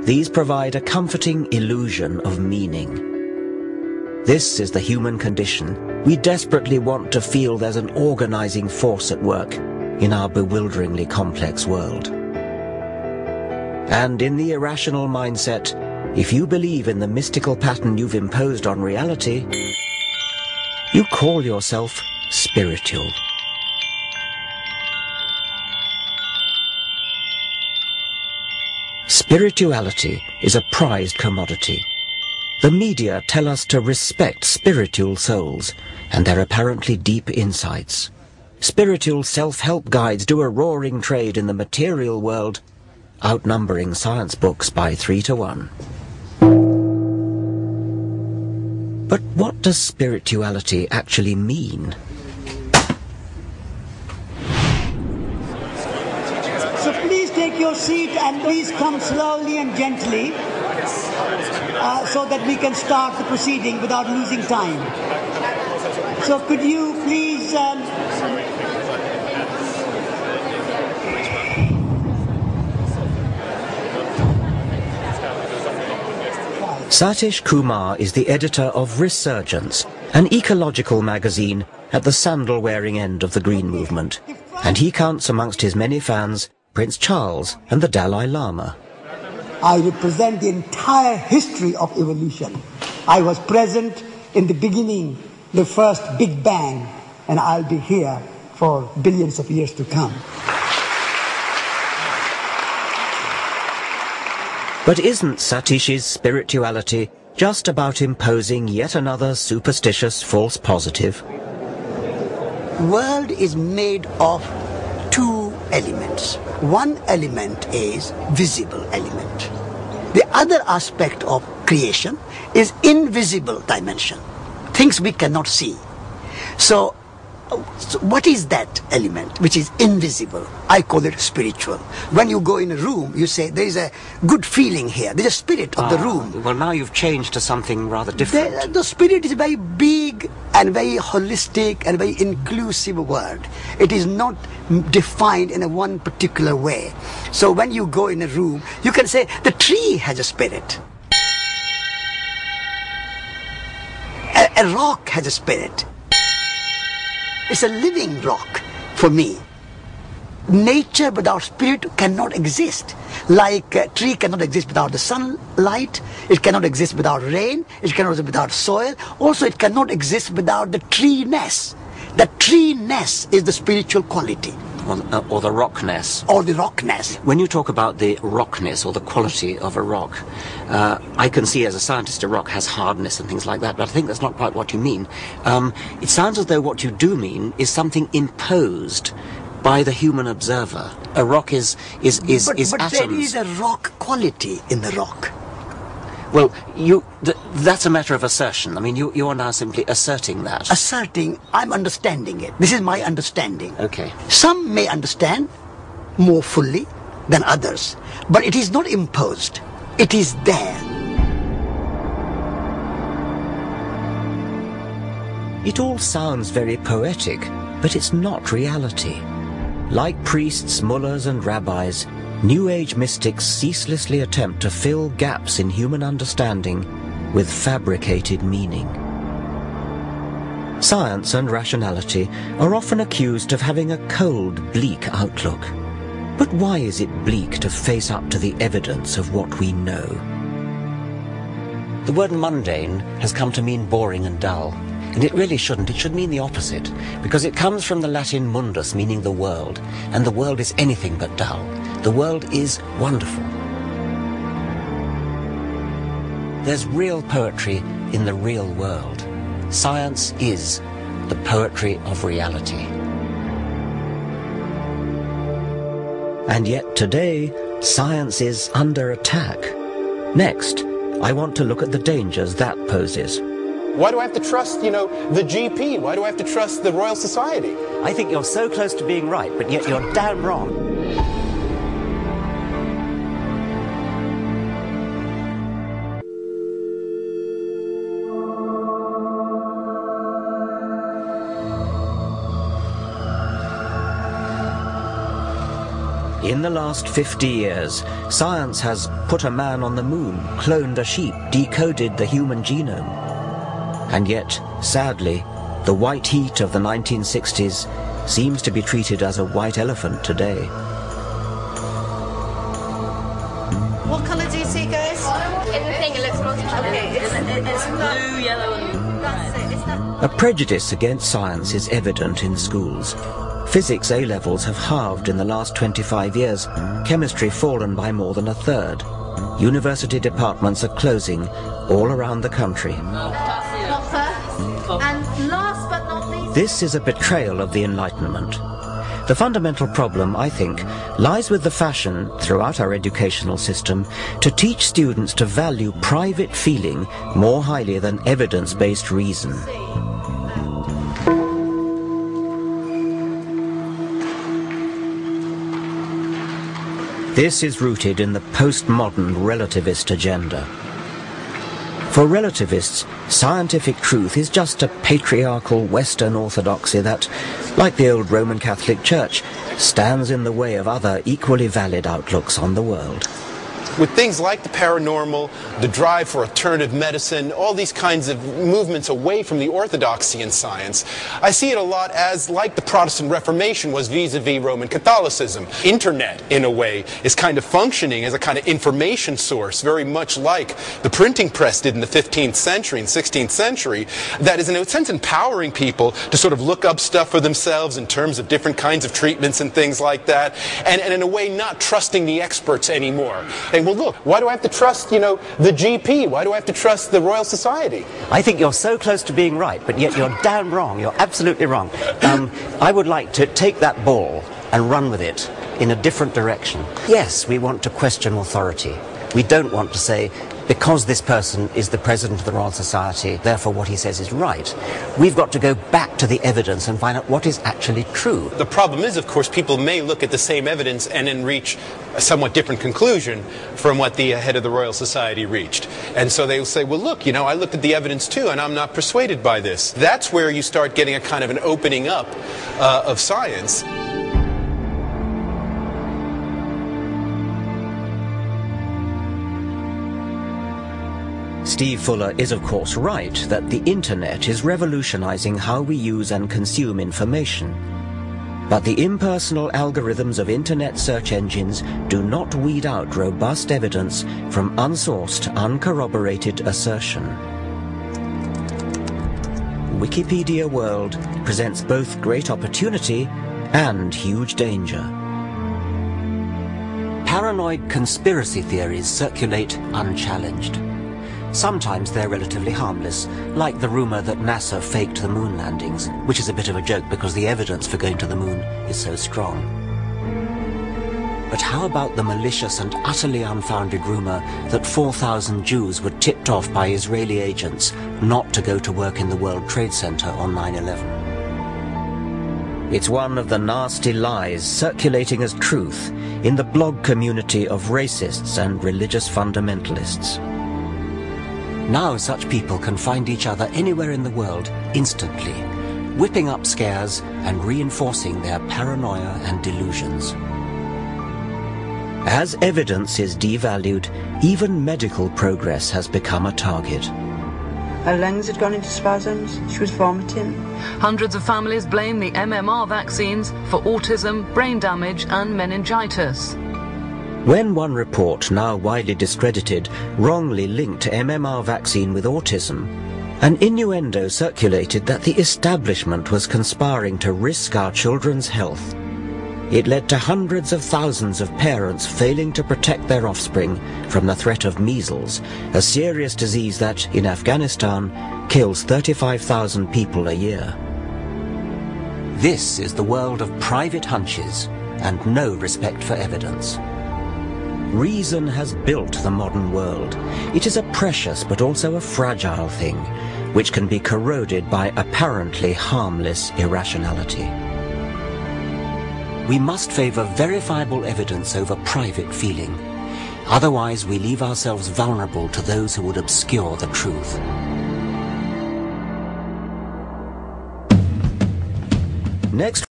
These provide a comforting illusion of meaning. This is the human condition. We desperately want to feel there's an organizing force at work in our bewilderingly complex world. And in the irrational mindset, if you believe in the mystical pattern you've imposed on reality, you call yourself spiritual. Spirituality is a prized commodity. The media tell us to respect spiritual souls and their apparently deep insights. Spiritual self-help guides do a roaring trade in the material world, outnumbering science books by 3 to 1. But what does spirituality actually mean? So please take your seat and please come slowly and gently so that we can start the proceeding without losing time. So could you please... Satish Kumar is the editor of Resurgence, an ecological magazine at the sandal-wearing end of the Green Movement, and he counts amongst his many fans Prince Charles and the Dalai Lama. I represent the entire history of evolution. I was present in the beginning, the first Big Bang, and I'll be here for billions of years to come. But isn't Satish's spirituality just about imposing yet another superstitious false positive? World is made of two elements. One element is visible element. The other aspect of creation is invisible dimension, things we cannot see. So what is that element which is invisible? I call it spiritual. When you go in a room, you say there is a good feeling here. There's a spirit of the room. Well, now you've changed to something rather different. The spirit is a very big and very holistic and very inclusive word. It is not defined in a one particular way. So when you go in a room, you can say the tree has a spirit. A rock has a spirit. It's a living rock for me. Nature without spirit cannot exist. Like a tree cannot exist without the sunlight, it cannot exist without rain, it cannot exist without soil. Also, it cannot exist without the tree-ness. The tree-ness is the spiritual quality. Or the rockness. Or the rockness. When you talk about the rockness or the quality of a rock, I can see as a scientist a rock has hardness and things like that, but I think that's not quite what you mean. It sounds as though what you do mean is something imposed by the human observer. A rock is atoms. But there is a rock quality in the rock. Well, that's a matter of assertion. I mean, you are now simply asserting that. Asserting, I'm understanding it. This is my understanding. Okay. Some may understand more fully than others, but it is not imposed. It is there. It all sounds very poetic, but it's not reality. Like priests, mullahs and rabbis, New Age mystics ceaselessly attempt to fill gaps in human understanding with fabricated meaning. Science and rationality are often accused of having a cold, bleak outlook. But why is it bleak to face up to the evidence of what we know? The word mundane has come to mean boring and dull. And it really shouldn't. It should mean the opposite, because it comes from the Latin mundus, meaning the world, and the world is anything but dull. The world is wonderful. There's real poetry in the real world. Science is the poetry of reality. And yet today, science is under attack. Next, I want to look at the dangers that poses. Why do I have to trust, the GP? Why do I have to trust the Royal Society? I think you're so close to being right, but yet you're damn wrong. In the last 50 years, science has put a man on the moon, cloned a sheep, decoded the human genome. And yet, sadly, the white heat of the 1960s seems to be treated as a white elephant today. What colour do you see, guys? In the thing, it looks multicolored. Okay, it's blue, yellow, and that's it. It's not... A prejudice against science is evident in schools. Physics A-levels have halved in the last 25 years, chemistry fallen by more than a third. University departments are closing all around the country. not first. And last but not least... This is a betrayal of the Enlightenment. The fundamental problem, I think, lies with the fashion throughout our educational system to teach students to value private feeling more highly than evidence-based reason. This is rooted in the postmodern relativist agenda. For relativists, scientific truth is just a patriarchal Western orthodoxy that, like the old Roman Catholic Church, stands in the way of other equally valid outlooks on the world. With things like the paranormal, the drive for alternative medicine, all these kinds of movements away from the orthodoxy in science, I see it a lot as like the Protestant Reformation was vis-a-vis Roman Catholicism. Internet, in a way, is kind of functioning as a kind of information source, very much like the printing press did in the 15th century and 16th century, that is in a sense empowering people to sort of look up stuff for themselves in terms of different kinds of treatments and things like that, and in a way not trusting the experts anymore. Well, look, why do I have to trust, the GP? Why do I have to trust the Royal Society? I think you're so close to being right, but yet you're damn wrong. You're absolutely wrong. I would like to take that ball and run with it in a different direction. Yes, we want to question authority. We don't want to say, because this person is the president of the Royal Society, therefore what he says is right. We've got to go back to the evidence and find out what is actually true. The problem is, of course, people may look at the same evidence and then reach a somewhat different conclusion from what the head of the Royal Society reached. And so they will say, well, look, I looked at the evidence too, and I'm not persuaded by this. That's where you start getting a kind of an opening up of science. Steve Fuller is of course right that the internet is revolutionizing how we use and consume information. But the impersonal algorithms of internet search engines do not weed out robust evidence from unsourced, uncorroborated assertion. Wikipedia World presents both great opportunity and huge danger. Paranoid conspiracy theories circulate unchallenged. Sometimes they're relatively harmless, like the rumor that NASA faked the moon landings, which is a bit of a joke because the evidence for going to the moon is so strong. But how about the malicious and utterly unfounded rumor that 4,000 Jews were tipped off by Israeli agents not to go to work in the World Trade Center on 9/11? It's one of the nasty lies circulating as truth in the blog community of racists and religious fundamentalists. Now such people can find each other anywhere in the world instantly, whipping up scares and reinforcing their paranoia and delusions. As evidence is devalued, even medical progress has become a target. Her lungs had gone into spasms. She was vomiting. Hundreds of families blame the MMR vaccines for autism, brain damage and meningitis. When one report, now widely discredited, wrongly linked MMR vaccine with autism, an innuendo circulated that the establishment was conspiring to risk our children's health. It led to hundreds of thousands of parents failing to protect their offspring from the threat of measles, a serious disease that, in Afghanistan, kills 35,000 people a year. This is the world of private hunches and no respect for evidence. Reason has built the modern world. It is a precious but also a fragile thing, which can be corroded by apparently harmless irrationality. We must favor verifiable evidence over private feeling. Otherwise, we leave ourselves vulnerable to those who would obscure the truth. Next